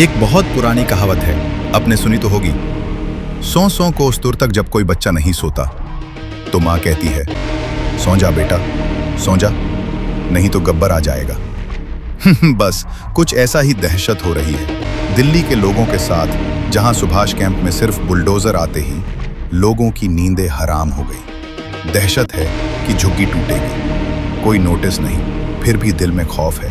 एक बहुत पुरानी कहावत है, आपने सुनी तो होगी। सौ सौ कोस तक जब कोई बच्चा नहीं सोता तो माँ कहती है, सो जा बेटा, सो जा, नहीं तो गब्बर आ जाएगा। बस कुछ ऐसा ही दहशत हो रही है दिल्ली के लोगों के साथ, जहां सुभाष कैंप में सिर्फ बुलडोजर आते ही लोगों की नींदें हराम हो गई। दहशत है कि झुग्गी टूटेगी, कोई नोटिस नहीं, फिर भी दिल में खौफ है।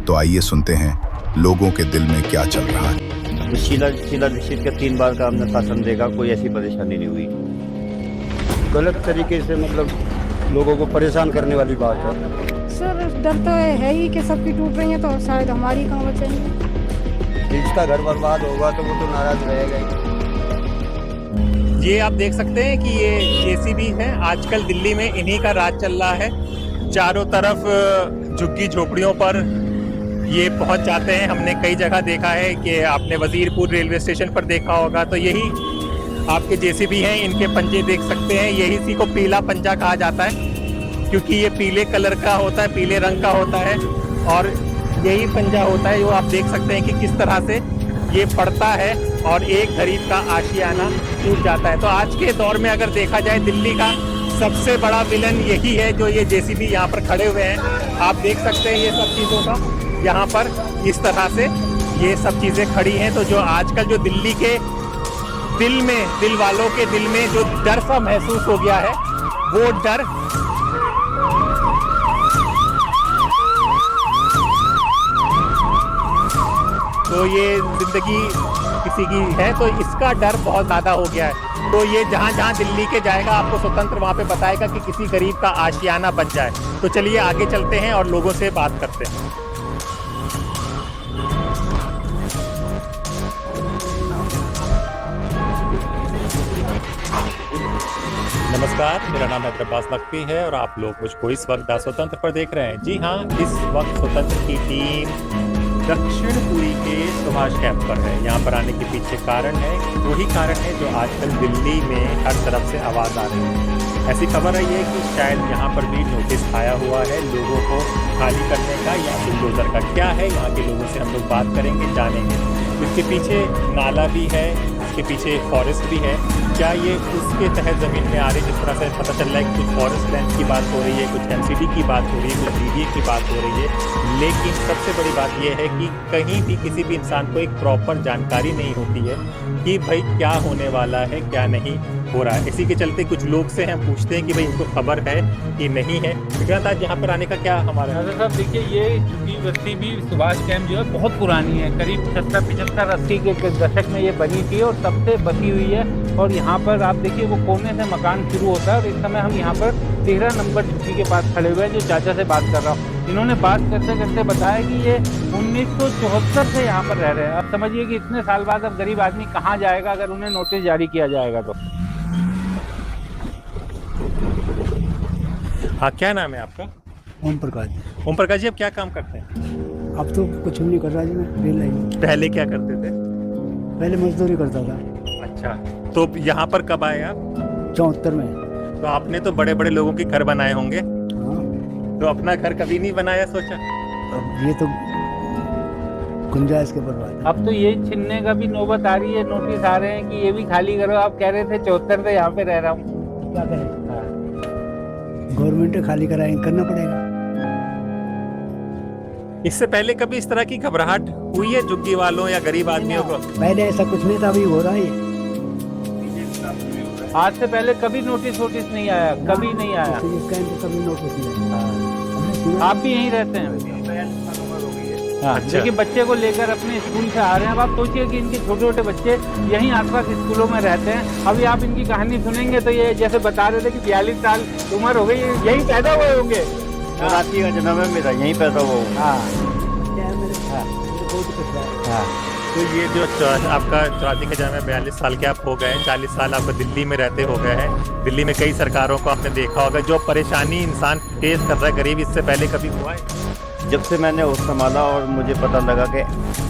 तो आइए सुनते हैं लोगों के दिल में क्या चल रहा है। शीला दीक्षित के 3 बार का हमने शासन देगा, कोई ऐसी परेशानी नहीं हुई। गलत तरीके से मतलब लोगों को परेशान करने वाली बात है। सर डर तो है ही कि सबकी टूट रही है, तो शायद हमारी कहाँ बचेंगे। जिसका घर बर्बाद होगा तो वो तो नाराज रहेगा ही। ये आप देख सकते हैं कि ये जेसीबी है। आजकल दिल्ली में इन्हीं का राज चल रहा है। चारों तरफ झुग्गी झोपड़ियों पर ये पहुंच जाते हैं। हमने कई जगह देखा है कि आपने वजीरपुर रेलवे स्टेशन पर देखा होगा, तो यही आपके जेसीबी हैं। इनके पंजे देख सकते हैं, यही इसी को पीला पंजा कहा जाता है, क्योंकि ये पीले कलर का होता है, पीले रंग का होता है, और यही पंजा होता है जो आप देख सकते हैं कि किस तरह से ये पड़ता है और एक गरीब का आशियाना टूट जाता है। तो आज के दौर में अगर देखा जाए, दिल्ली का सबसे बड़ा विलन यही है जो ये जेसीबी यहाँ पर खड़े हुए हैं। आप देख सकते हैं ये सब चीज़ों का यहाँ पर इस तरह से ये सब चीज़ें खड़ी हैं। तो जो आजकल जो दिल्ली के दिल वालों के दिल में जो डर सा महसूस हो गया है, वो डर तो ये जिंदगी किसी की है तो इसका डर बहुत ज़्यादा हो गया है। तो ये जहाँ जहाँ दिल्ली के जाएगा, आपको स्वतंत्र वहाँ पे बताएगा कि किसी गरीब का आशियाना बच जाए। तो चलिए आगे चलते हैं और लोगों से बात करते हैं। नमस्कार, मेरा नाम अब्बास नकवी है और आप लोग मुझको इस वक्त द स्वतंत्र पर देख रहे हैं। जी हाँ, इस वक्त स्वतंत्र की टीम दक्षिणपुरी के सुभाष कैंप पर है। यहाँ पर आने के पीछे कारण है, वही कारण है जो आजकल दिल्ली में हर तरफ से आवाज़ आ रही है। ऐसी खबर आई है कि शायद यहाँ पर भी नोटिस आया हुआ है लोगों को खाली करने का या बुलडोजर का। क्या है, यहाँ के लोगों से हम लोग बात करेंगे, जानेंगे। इसके पीछे नाला भी है, इसके पीछे फॉरेस्ट भी है। क्या ये उसके तहत ज़मीन में आ रही, जिस तरह से पता चल रहा है कि कुछ फॉरेस्ट लैंड की बात हो रही है, कुछ एमसीडी की बात हो रही है, कुछ डीडीए की बात हो रही है। लेकिन सबसे बड़ी बात यह है कि कहीं भी किसी भी इंसान को एक प्रॉपर जानकारी नहीं होती है कि भाई क्या होने वाला है, क्या नहीं हो रहा है। इसी के चलते कुछ लोग से हम पूछते हैं कि भाई इनको खबर है कि नहीं है। विक्रांत, आज यहाँ पर आने का क्या हमारा साहब? देखिए, ये झुग्गी बस्ती भी सुभाष कैंप जो है बहुत पुरानी है, करीब 70-75-80 के दशक में ये बनी थी और तब से बसी हुई है। और यहाँ पर आप देखिए वो कोने से मकान शुरू होता है और इस समय हम यहाँ पर 13 नंबर झुग्गी के पास खड़े हुए हैं। जो चाचा से बात कर रहा हूँ, इन्होंने बात करते करते बताया कि ये 1974 से यहाँ पर रह रहे हैं। अब समझिए कि इतने साल बाद अब गरीब आदमी कहाँ जाएगा अगर उन्हें नोटिस जारी किया जाएगा तो। हाँ, क्या नाम है आपका? ओम प्रकाश जी। ओम प्रकाश जी, आप क्या काम करते हैं? अब तो कुछ नहीं कर रहा जी, मैं रेल लाइन। पहले क्या करते थे? पहले मजदूरी करता था। अच्छा, तो यहाँ पर कब आए आप? 74 में। तो आपने तो बड़े बड़े लोगों के घर बनाए होंगे, हाँ। तो अपना घर कभी नहीं बनाया, सोचा? अब ये तो गुंजाइश के बर्बाद। अब तो ये छीनने का भी नौबत आ रही है, नोटिस आ रहे हैं कि ये भी खाली करो। आप कह रहे थे 74 से यहाँ पे रह रहा हूँ, क्या करें? गवर्नमेंट खाली कराएंगे, करना पड़ेगा। इससे पहले कभी इस तरह की घबराहट हुई है झुग्गी वालों या गरीब आदमियों को? पहले ऐसा कुछ नहीं था, अभी हो रहा है। आज से पहले कभी नोटिस नहीं आया, कभी नहीं आया। कभी नोटिस नहीं आया। आप भी यहीं रहते हैं? हाँ, अच्छा। देखिए बच्चे को लेकर अपने स्कूल से आ रहे हैं। अब आप सोचिए कि इनके छोटे छोटे बच्चे यहीं आसपास स्कूलों में रहते हैं। अभी आप इनकी कहानी सुनेंगे तो ये जैसे बता रहे थे कि 42 साल उम्र हो गई, यहीं पैदा हुए होंगे। रांची का जन्म है मेरा, यहीं पैदा हुआ हूँ। तो ये जो आपका 84 का जन्म है, 42 साल के आप हो गए, 40 साल आप दिल्ली में रहते हो गए हैं। दिल्ली में कई सरकारों को आपने देखा होगा, जो परेशानी इंसान फेस कर रहा है गरीब, इससे पहले कभी हुआ है? जब से मैंने होश संभाला और मुझे पता लगा कि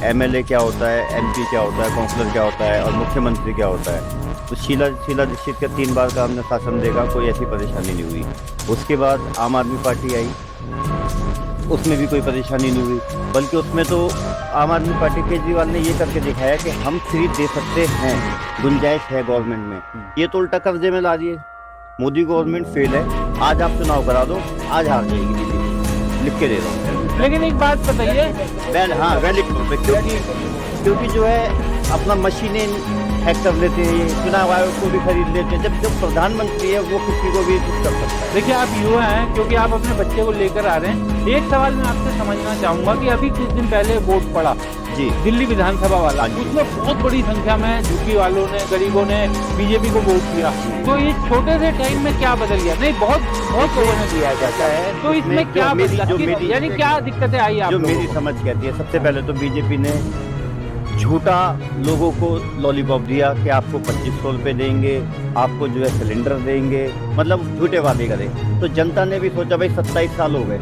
एमएलए क्या होता है, एमपी क्या होता है, काउंसलर क्या होता है और मुख्यमंत्री क्या होता है, तो शीला दीक्षित के 3 बार का हमने शासन देगा, कोई ऐसी परेशानी नहीं हुई। उसके बाद आम आदमी पार्टी आई, उसमें भी कोई परेशानी नहीं हुई, बल्कि उसमें तो आम आदमी पार्टी केजरीवाल ने ये करके दिखाया कि हम फ्री दे सकते हैं, गुंजाइश है गवर्नमेंट में। ये तो उल्टा कर्जे में ला दिए। मोदी गवर्नमेंट फेल है, आज आप चुनाव करा दो, आज हार जाएगी दीदी, लिख के दे रहा हूँ। लेकिन एक बात बताइए, वैलिड क्योंकि जो है अपना मशीनें हैक कर लेते हैं, ये चुनाव आयोग को भी खरीद लेते हैं। जब जब प्रधानमंत्री है वो किसी को भी कुछ कर सकता है। देखिए आप युवा हैं, क्योंकि आप अपने बच्चे को लेकर आ रहे हैं। एक सवाल मैं आपसे समझना चाहूंगा कि अभी कुछ दिन पहले वोट पड़ा जी, दिल्ली विधानसभा वाला, उसमें बहुत बड़ी संख्या में झुग्गी वालों ने, गरीबों ने बीजेपी को वोट दिया। तो ये छोटे से टाइम में क्या बदल गया? नहीं, बहुत लोगों ने दिया जाता है, तो इसमें क्या बदला, यानी क्या दिक्कतें आई आप जो लोगों मेरी को? समझ कहती है, सबसे पहले तो बीजेपी ने झूठा लोगों को लॉलीपॉप दिया कि आपको 2500 रुपये देंगे, आपको जो है सिलेंडर देंगे, मतलब झूठे वादे करे। तो जनता ने भी सोचा भाई 27 साल हो गए,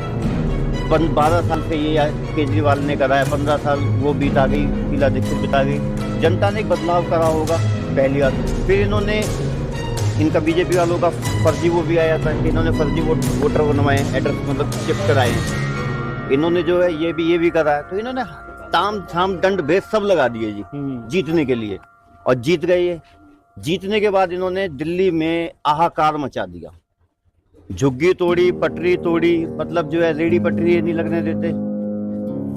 12 साल से ये केजरीवाल ने कराया, 15 साल वो बीता गई, शीला दीक्षित बिता गई। जनता ने एक बदलाव करा होगा पहली बार। फिर इन्होंने, इनका बीजेपी वालों का फर्जी वो भी आया था कि इन्होंने फर्जी वोटर बनवाए, एड्रेस मतलब शिफ्ट कराए। इन्होंने जो है ये भी करा है। तो इन्होंने ताम झाम दंड भेद सब लगा दिए जी जीतने के लिए, और जीत गए ये। जीतने के बाद इन्होंने दिल्ली में हाहाकार मचा दिया, झुग्गी तोड़ी, पटरी तोड़ी, मतलब जो है रेडी पटरी नहीं लगने देते,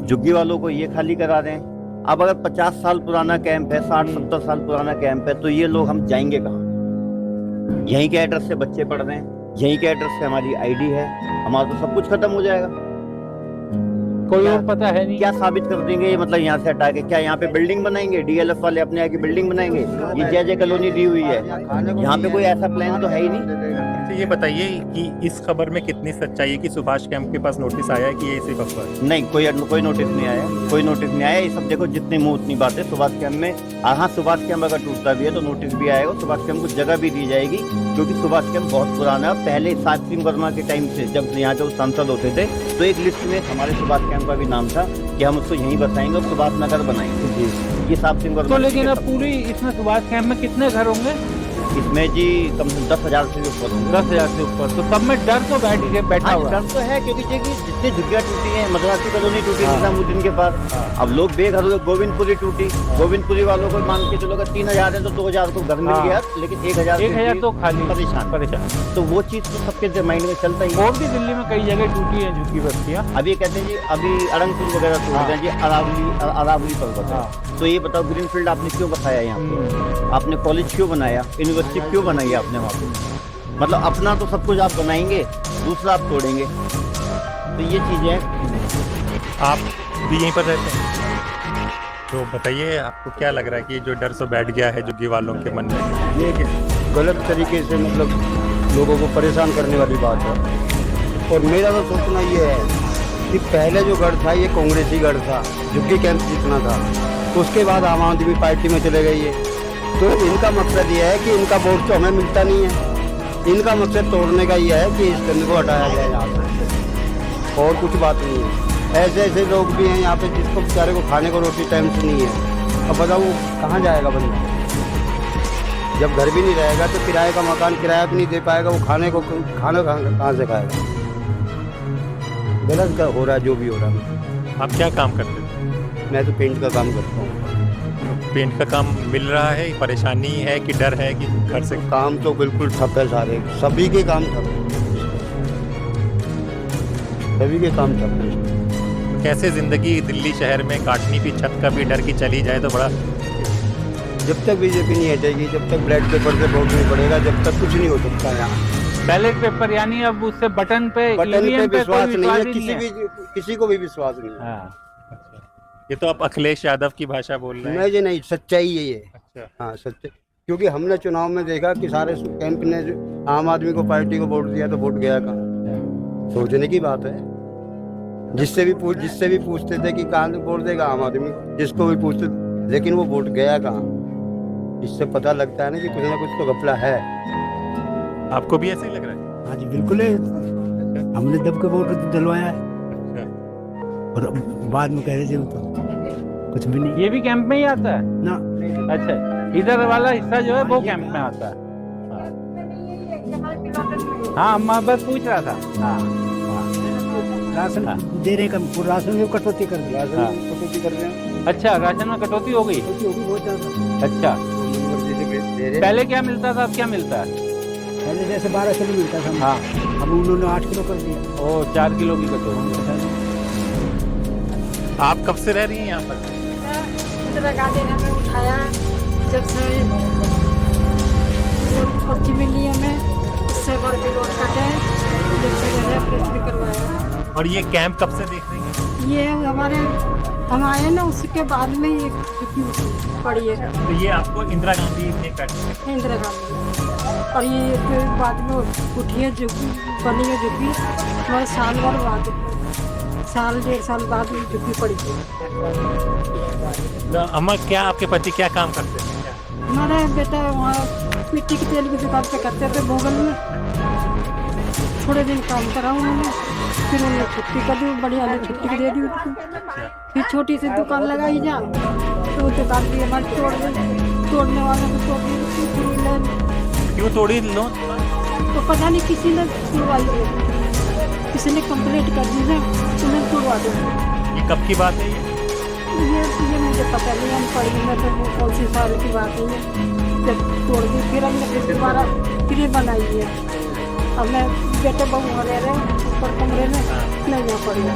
झुग्गी वालों को ये खाली करा रहे हैं। अब अगर 50 साल पुराना कैंप है, 60-70 साल पुराना कैंप है, तो ये लोग हम जाएंगे कहाँ? यहीं के एड्रेस से बच्चे पढ़ रहे हैं, यहीं के एड्रेस से हमारी आईडी है, हमारा तो सब कुछ खत्म हो जाएगा। कोई और पता है नहीं क्या साबित कर देंगे ये, मतलब यहाँ से हटा के क्या यहाँ पे बिल्डिंग बनाएंगे? डीएलएफ वाले अपने यहाँ की बिल्डिंग बनाएंगे? ये जय कॉलोनी दी हुई है, यहाँ पे कोई ऐसा प्लान तो है ही नहीं। अच्छा, ये बताइए कि इस खबर में कितनी सच्चाई है कि सुभाष कैंप के पास नोटिस आया है कि ये सिर्फ अफवाह है? नहीं, कोई नोटिस नहीं आया, कोई नोटिस नहीं आया। ये सब देखो, जितनी मुंह उतनी बातें। सुभाष कैंप में, हाँ, सुभाष कैंप अगर टूटता भी है तो नोटिस भी आएगा, सुभाष कैंप को जगह भी दी जाएगी, क्योंकि सुभाष कैंप बहुत पुराना है। पहले सात सिंह वर्मा के टाइम से, जब यहाँ के सांसद होते थे, तो एक लिस्ट में हमारे सुभाष कैंप का भी नाम था कि हम उसको यहीं बसाएंगे और सुभाष नगर बनाएंगे। ये सात सिंह वर्मा। तो लेकिन अब पूरी इसमें सुभाष कैंप में कितने घर होंगे? इसमें जी कम से कम 10,000 से भी ऊपर होंगे। 10,000 से ऊपर। तो सब में डर तो बैठा हुआ है। डर तो है, क्योंकि जितनी झुग्गियाँ टूटी हैं, मद्रासी कॉलोनी टूटी निजामुद्दीन के पास, अब लोग बेघर हो गए। गोविंदपुरी टूटी, गोविंदपुरी वालों को मान के चलो 3,000 है तो 2,000 को घर मिल गया, लेकिन 1,000 तो खाली परेशान। तो वो चीज तो सबके माइंड में चलता ही है। और भी दिल्ली में कई जगह टूटी है झुग्गी बस्तियाँ। अब ये कहते हैं जी अभी अरंगपुर वगैरह तोड़ दें जी, अरावली पर्वत है। तो ये बताओ, ग्रीनफील्ड आपने क्यों बसाया यहाँ पे? आपने कॉलेज क्यों बनाया, यूनिवर्सिटी क्यों बनाई आपने वहाँ पे? मतलब अपना तो सब कुछ आप बनाएंगे, दूसरा आप तोड़ेंगे। तो ये चीजें हैं। आप भी यहीं पर रहते हैं, तो बताइए आपको क्या लग रहा है कि जो डर सो बैठ गया है झुग्गी वालों के मन में? ये गलत तरीके से मतलब लोगों को परेशान करने वाली बात है। और मेरा तो सोचना ये है कि पहले जो गढ़ था ये कांग्रेसी गढ़ था, झुग्गी कैंप जितना था, उसके बाद आम आदमी पार्टी में चले गई है। तो इनका मकसद ये है कि इनका वोट तो हमें मिलता नहीं है, इनका मकसद तोड़ने का ये है कि इस गंद को हटाया जाए यहाँ से, और कुछ बात नहीं है। ऐसे ऐसे लोग भी हैं यहाँ पे जिसको बेचारे को खाने को रोटी टाइम से नहीं है। अब बताओ वो कहाँ जाएगा बंदा? जब घर भी नहीं रहेगा तो किराए का मकान किराया भी नहीं दे पाएगा, वो खाना कहाँ से खाएगा? गलत का हो रहा है जो भी हो रहा है। आप क्या काम करते हैं? मैं तो पेंट का काम करता हूँ। पेंट का काम मिल रहा है, परेशानी है कि डर है कि घर से? काम तो बिल्कुल ठप है, सारे सभी के काम ठप है, सभी के काम ठप है। कैसे जिंदगी दिल्ली शहर में काटनी की छत का भी डर की चली जाए तो बड़ा। जब तक बीजेपी नहीं हटेगी, जब तक बैलेट पेपर से वोट नहीं पड़ेगा, जब तक कुछ नहीं हो सकता यहाँ। बैलेट पेपर यानी अब उससे बटन पे विश्वास नहीं है, किसी को भी विश्वास नहीं है। हाँ। ये तो आप अखिलेश यादव की भाषा बोल रहे हैं। नहीं जी नहीं, सच्चाई है ये। अच्छा। हाँ सच्चाई, क्योंकि हमने चुनाव में देखा कि सारे कैंप ने आम आदमी को पार्टी को वोट दिया तो वोट गया कहाँ? सोचने की बात है। जिससे भी पूछते थे कि कहाँ वोट देगा आम आदमी, जिसको भी पूछते, लेकिन वो वोट गया कहाँ? इससे पता लगता है ना कि कुछ ना कुछ तो घपला है। आपको भी ऐसे ही लग रहा है? हाँ जी बिल्कुल है, हमने दब के वोट दिलवाया है अच्छा। और बाद में कह रहे थे तो कुछ भी नहीं। ये भी कैंप में ही आता है ना? अच्छा, इधर वाला हिस्सा जो है वो कैंप में आता है। हाँ, मैं बस पूछ रहा था। हाँ, राशन हाँ। दे रहे हैं कम, राशन में कटौती कर दिया। हाँ। कटौती कर रहे हैं, अच्छा, राशन में कटौती हो गई। कटौती होगी बहुत ज़्यादा। अच्छा, दे रहे हैं। पहले क्या मिलता था, अब क्या मिलता है? पहले जैसे 12 किलो मिलता था, हाँ, अब उन्होंने 8 किलो कर दिया। ओ 4 किलो की कटौती। आप कब से रह रही हैं यहाँ पर? इंदिरा गांधी ने हमें उठाया जब से पर्ची मिली हमें, उससे बढ़ के रोड कटे, जब से ऑपरेशन भी करवाया। और ये कैंप कब से देख रही हैं? ये हम आए ना, उसके बाद में ये झुग्गी पड़ी है तो ये आपको इंदिरा गांधी ने कर इंदिरा गांधी, और ये फिर बाद में उठी है झुग्गी, बनी है झुग्गी, हमारे साल भर बाद, साल 1.5 साल बाद ये झुग्गी पड़ी थी। तो अम्मा, क्या आपके पति क्या काम करते हैं? हमारा बेटा वहाँ मिट्टी की तेल की दुकान पे करते थे भोगल में, थोड़े दिन काम करा उन्होंने, फिर उन्होंने छुट्टी कर दी, बढ़िया ने छुट्टी दे दी उनको। फिर छोटी सी दुकान लगाई जा, तो वो दुकान भी हमारी तोड़ दी, तोड़ने वालों को तोड़ दी। क्यों तोड़ी लो? तो पता नहीं किसी ने तुड़वाई है, किसी ने कंप्लेंट कर दी है, उन्हें तुड़वा दी। ये कब की बात है ये मुझे पता नहीं, हम पढ़ी में तो वो कौन सी साल की बात है ये, जब तोड़ दी फिर हमने फिर दोबारा फिर ये बनाई है। अब मैं बेटे बहू रह रहे ऊपर कमरे में, नहीं यहाँ पड़ी है।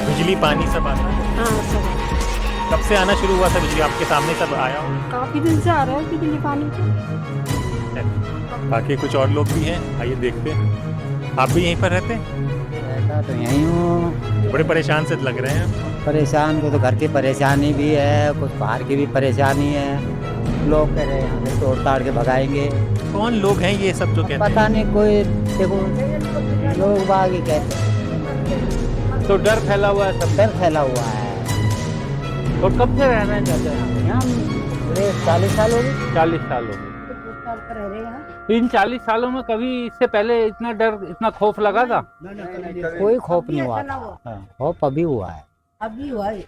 बिजली पानी सब आता है? हाँ सब, कब से आना शुरू हुआ था बिजली? आपके सामने सब आया हो? काफ़ी दिन से आ रहा है बिजली पानी। बाकी कुछ और लोग भी हैं, आइए देखते हैं। आप भी यहीं पर रहते हैं? रहता तो यहीं हूँ। बड़े परेशान से लग रहे हैं। परेशान को तो घर की परेशानी भी है, कुछ बाहर की भी परेशानी है। लोग कह रहे हैं यहाँ से तोड़ ताड़ के भगाएंगे। कौन लोग हैं ये सब जो कहते हैं? पता नहीं, कोई देखो लोग बाग ही कहते हैं। तो डर फैला हुआ है, सब डर फैला हुआ है। और कब से रहना है चाचा? यहाँ 40 साल हो गए। 40 साल हो गए। तो इन 40 सालों में कभी इससे पहले इतना डर, इतना खौफ लगा था? कोई खौफ नहीं हुआ था। खौफ अभी हुआ है, अभी हुआ है।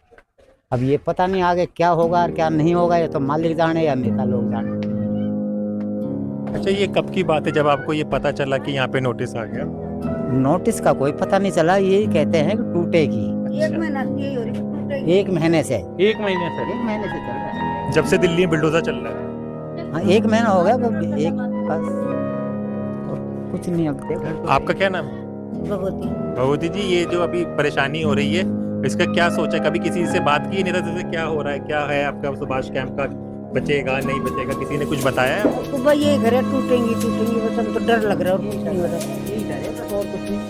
अब ये पता नहीं आगे क्या होगा और क्या नहीं होगा, ये तो मालिक जाने या नेता लोग जाने। अच्छा, ये कब की बात है जब आपको ये पता चला कि यहाँ पे नोटिस आ गया? नोटिस का कोई पता नहीं चला, यही कहते हैं कि टूटेगी। एक महीना से यही हो रही है। 1 महीने से, 1 महीने से? 1 महीने से चल रहा है। जब से दिल्ली में बिल्डोजर चल रहा है? हाँ 1 महीना हो गया, एक बस और कुछ नहीं। अब देखो। आपका क्या नाम है? भगवती जी, ये जो अभी परेशानी हो रही है, इसका क्या सोचा? कभी किसी से बात की नेता से? क्या हो रहा है, क्या है आपका सुभाष कैंप का? बचेगा नहीं बचेगा, किसी ने कुछ बताया है? तो भाई ये घर टूटेंगी बस, हमको तो डर लग रहा है और कुछ नहीं हो रहा। और कुछ नहीं,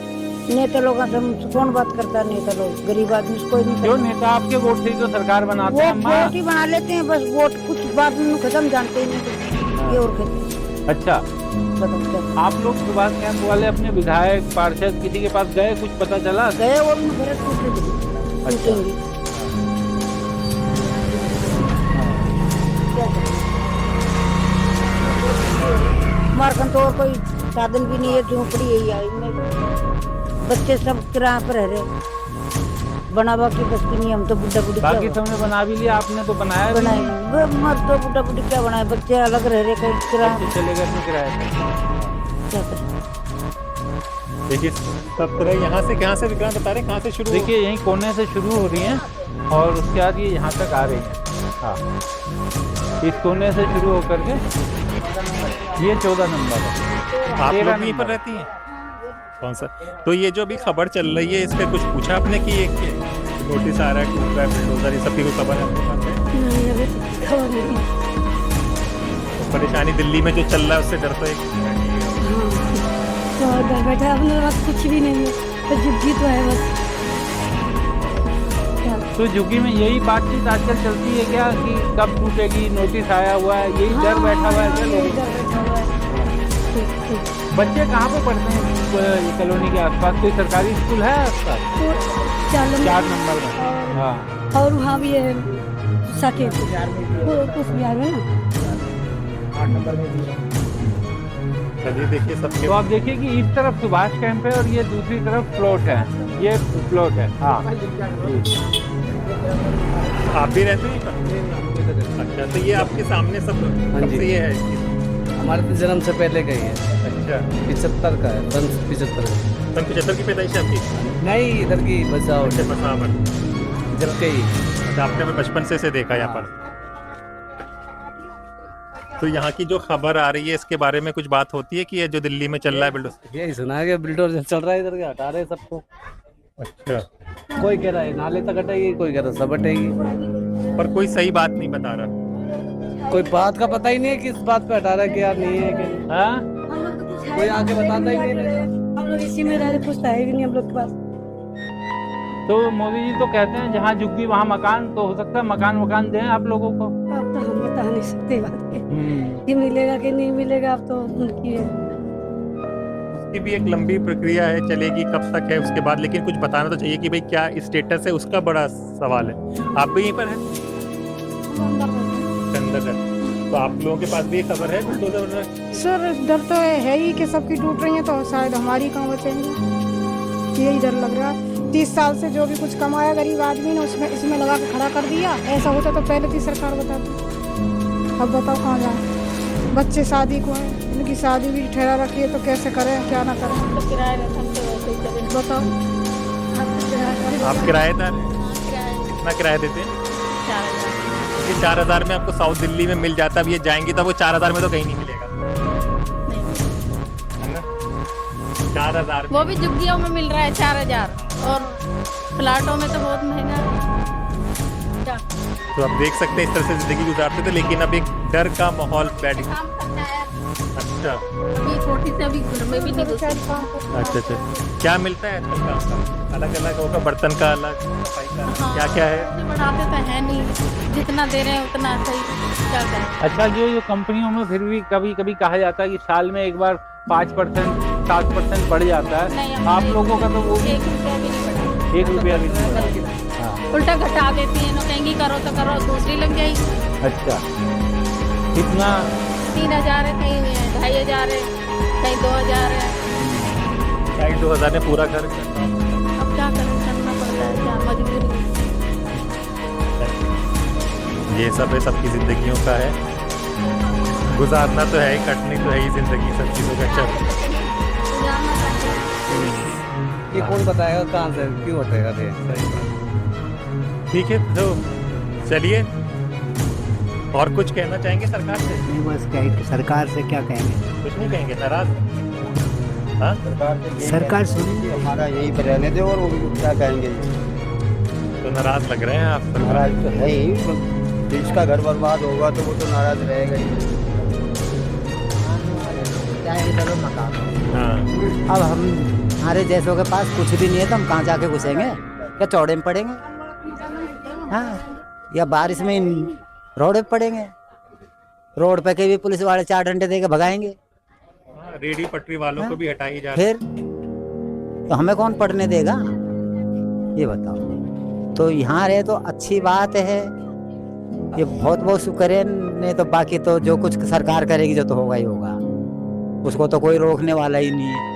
नेता लोगों से हमसे कौन बात करता है? नेता लोग, गरीब आदमी से कोई नहीं। जो नेता आपके वोट से ही तो सरकार बनाते हैं। वो वोट ही बना लेते हैं बस, वोट कुछ बात में खत्म जानते ही नहीं, ये और कुछ। अच्छा, आप लोग सुभाष कैंप वाले अपने विधायक, पार्षद, किसी के पास गए, कुछ पता चला? गए और घर टूटेंगी। हमारे तो और कोई साधन भी नहीं है, झोंपड़ी यही है, बच्चे सब किराए पर रह रहे, बनावा की बस्ती नहीं। हम तो बुढ़ा बुढ़ी बाकी सबने बना भी लिया, आपने तो बनाया भी नहीं। बनाए मत तो बुढ़ा बुढ़ी क्या बनाए, बच्चे अलग रह रहे, कहीं किराए बच्चे चले गए अपने किराए पे। क्या करें। देखिए सब तरह यहाँ से, कहाँ से विक्रांत बता रहे हैं, कहाँ से शुरू? देखिए यहीं कोने से शुरू हो रही हैं और उसके बाद ये यहाँ तक आ रही हैं। हाँ, इस कोने से शुरू होकर के ये 14 नंबर है। आप 13 लोग यहीं पर नंबर। रहती हैं? कौन सा? तो ये जो अभी खबर चल रही है, इस पे कुछ पूछा आपने कि ये नोटिस आ रहा है, टूट रहा है बिल्डोजर, ये सब की कोई खबर है आपके पास है? नहीं, अभी खबर नहीं। तो परेशानी दिल्ली में जो चल रहा है उससे डर तो एक तो घर बैठे अपने पास कुछ भी नहीं है, तो झुग्गी तो है बस। तो झुग्गी में यही बातचीत आजकल चलती है क्या कि कब टूटेगी, नोटिस आया हुआ है, यही डर बैठा हुआ है क्या लोगों को? बच्चे कहाँ पे पढ़ते हैं कॉलोनी के आसपास? कोई सरकारी स्कूल है आसपास? 4 नंबर में। हाँ, और वहाँ भी है साकेत, कुछ बिहार में ना। 8 नंबर में भी है। चलिए देखिए सबके। तो आप देखिए कि इस तरफ सुभाष कैंप है और ये दूसरी तरफ प्लॉट है, ये प्लॉट है। हाँ, आप भी रहते हैं? अच्छा, तो ये आपके सामने सब कब से ये है? हमारे तो जन्म से पहले का ही है। अच्छा, 75 का है, 75। सन 75 की पैदाइश है आपकी? नहीं इधर की बसाओ अच्छा, बसावर। इधर के ही। अच्छा, आपने भी बचपन से इसे देखा यहाँ पर। तो यहाँ की जो खबर आ रही है इसके बारे में कुछ बात होती है कि ये जो दिल्ली में चल रहा है बिल्डर? यही सुना है कि बिल्डर चल रहा है इधर के, हटा रहे सबको। अच्छा, कोई कह रहा है नाले तक हटेगी, कोई कह रहा है सब हटेगी। पर कोई सही बात नहीं बता रहा। कोई बात का पता ही नहीं है किस बात पे हटा रहा है, क्या नहीं है कि हाँ? कोई आके बताता ही नहीं है। हम लोग इसी में रह रहे, पूछता है भी नहीं हम लोग के पास। तो मोदी जी तो कहते हैं जहाँ झुग्गी वहाँ मकान, तो हो सकता है मकान दें आप लोगों को। अब तो हम बता नहीं सकते बात के, कि मिलेगा कि नहीं मिलेगा, अब तो उनकी है। उसकी भी एक लंबी प्रक्रिया है, चलेगी कब तक है उसके बाद, लेकिन कुछ बताना तो चाहिए कि भाई क्या स्टेटस है, उसका बड़ा सवाल है। आप भी यहीं पर हैं? अंदर है। तो आप लोगों के पास भी ये खबर है बुलडोजर? सर डर तो है ही कि सबकी टूट रही है, तो शायद हमारी कहाँ बचेंगे, यही डर लग रहा है। 30 साल से जो भी कुछ कमाया गरीब आदमी ने उसमें इसमें लगा के खड़ा कर दिया। ऐसा होता तो पहले की सरकार बताती। अब बताओ कहाँ जाए, बच्चे शादी को हैं, उनकी शादी भी ठहरा रखी है, तो कैसे करें क्या ना करें बताओ। आप किराएदार हैं? कितना किराया देते हैं? 4000 में आपको साउथ दिल्ली में मिल जाता है। अब ये जाएंगे तो वो 4000 में तो कहीं नहीं मिलेगा, है ना? 4000 वो भी झुग्गियों में मिल रहा है 4000, और प्लाटों में तो बहुत महंगा है। तो आप देख सकते हैं इस तरह से जिंदगी गुजारते थे, लेकिन अब एक डर का माहौल बैठ गया। काम करना है, अच्छा अभी छोटी से अभी घर में भी नहीं घुसे। अच्छा, क्या मिलता है आजकल काम का? अलग अलग होगा, बर्तन का अलग, सफाई का अलग, क्या क्या है? उससे बढ़ाते तो है नहीं, जितना दे रहे हैं उतना सही, क्या करें। अच्छा, जो कंपनियों में फिर भी कभी कभी कहा जाता है कि साल में एक बार 5% 7% बढ़ जाता नहीं, है। हमारे आप लोगों का तो वो भी 1 रुपया भी नहीं बढ़ा। 1 रुपया भी नहीं बढ़ा। हाँ। उल्टा घटा देती है, कहेंगी करो तो करो, दूसरी लग जाएगी। अच्छा, कितना? 3000 है, कहीं 2500 है, कहीं 2000 है। 2000 में पूरा घर करता हूँ। अब क्या करें, करना पड़ता है, क्या मजबूरी। ये सब है, सबकी जिंदगियों का है, गुजारना तो है ही, कटनी तो है ही जिंदगी सब चीज़ों का। चल जाना चाहिए। ये कौन बताएगा कहाँ से क्यों हटेगा? ठीक है, तो चलिए, और कुछ कहना चाहेंगे सरकार से? नहीं बस क्या सरकार से क्या कहेंगे, कुछ नहीं कहेंगे, नाराज? हाँ, सरकार सुनी हमारा यही पर रहने दे, और वो क्या कहेंगे। तो नाराज लग रहे हैं आप? नाराज तो है ही, देश का घर बर्बाद होगा तो वो तो नाराज रहेगा ही। चलो मकान। हाँ, अब हम हमारे जैसों के पास कुछ भी नहीं है, तो हम कहाँ जाके घुसेंगे? क्या चौड़े में पड़ेंगे? हाँ, या बारिश में रोड पे पड़ेंगे? रोड पे के भी पुलिस वाले 4 डंडे देके भगाएंगे। रेडी पटरी वालों को भी हटाई जा रही फिर तो हमें कौन पढ़ने देगा, ये बताओ। तो यहाँ रहे तो अच्छी बात है, ये बहुत बहुत शुक्र है, नहीं तो बाकी तो जो कुछ सरकार करेगी जो तो होगा ही होगा, उसको तो कोई रोकने वाला ही नहीं है।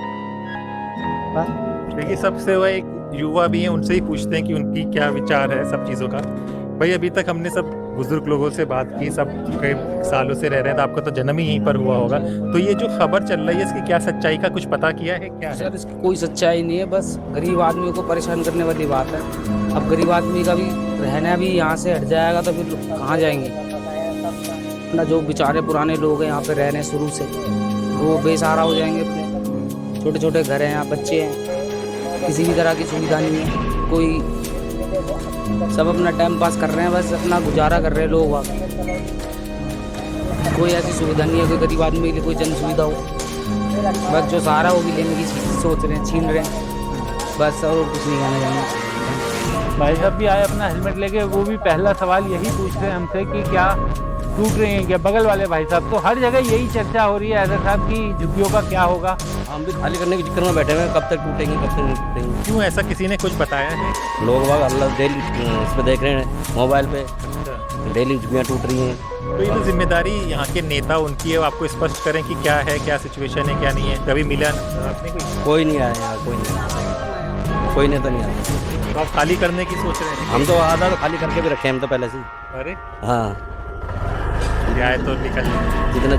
देखिए, सबसे वो एक युवा भी हैं, उनसे ही पूछते हैं कि उनकी क्या विचार है सब चीज़ों का। भाई, अभी तक हमने सब बुजुर्ग लोगों से बात की, सब कई सालों से रह रहे हैं, तो आपका तो जन्म ही यहीं पर हुआ होगा। तो ये जो खबर चल रही है, इसकी क्या सच्चाई का कुछ पता किया है? क्या है? सर इसकी कोई सच्चाई नहीं है, बस गरीब आदमियों को परेशान करने वाली बात है। अब गरीब आदमी का भी रहना भी यहाँ से हट जाएगा तो फिर कहाँ जाएंगे ना? जो बेचारे पुराने लोग हैं यहाँ पे रह रहे हैं शुरू से, वो बेसहारा हो जाएंगे। अपने छोटे छोटे घर हैं, यहाँ बच्चे हैं, किसी भी तरह की सुविधा नहीं है, कोई सब अपना टाइम पास कर रहे हैं, बस अपना गुजारा कर रहे हैं लोग वहाँ। कोई ऐसी सुविधा नहीं है कोई गरीब आदमी के लिए कोई जन सुविधा हो, बस जो सहारा वो भी लेने की सोच रहे हैं, छीन रहे हैं, बस और कुछ नहीं कहना चाहेंगे। भाई साहब भी आए अपना हेलमेट लेके, वो भी पहला सवाल यही पूछ रहे हैं हमसे कि क्या टूट रही हैं क्या? बगल वाले भाई साहब, तो हर जगह यही चर्चा हो रही है ऐसा साहब की झुग्गियों का क्या होगा। हम भी खाली करने के चक्कर में बैठे हुए हैं, कब तक टूटेंगे कब तक नहीं टूटेंगे। क्यों ऐसा किसी ने कुछ बताया है? लोग बाग अल्लाह डेली इस पे देख रहे हैं मोबाइल पे, डेली झुग्गियाँ टूट रही हैं। तो ये तो जिम्मेदारी यहाँ के नेता उनकी है, आपको स्पष्ट करें कि क्या है, क्या सिचुएशन है, क्या नहीं है। कभी मिला आपने कोई नहीं आया यहाँ, कोई नहीं, कोई नेता नहीं आया। तो आप खाली करने की सोच रहे हैं? हम तो आधा तो खाली करके भी रखे हैं हम तो पहले से। अरे हाँ, आए तो निकल जितना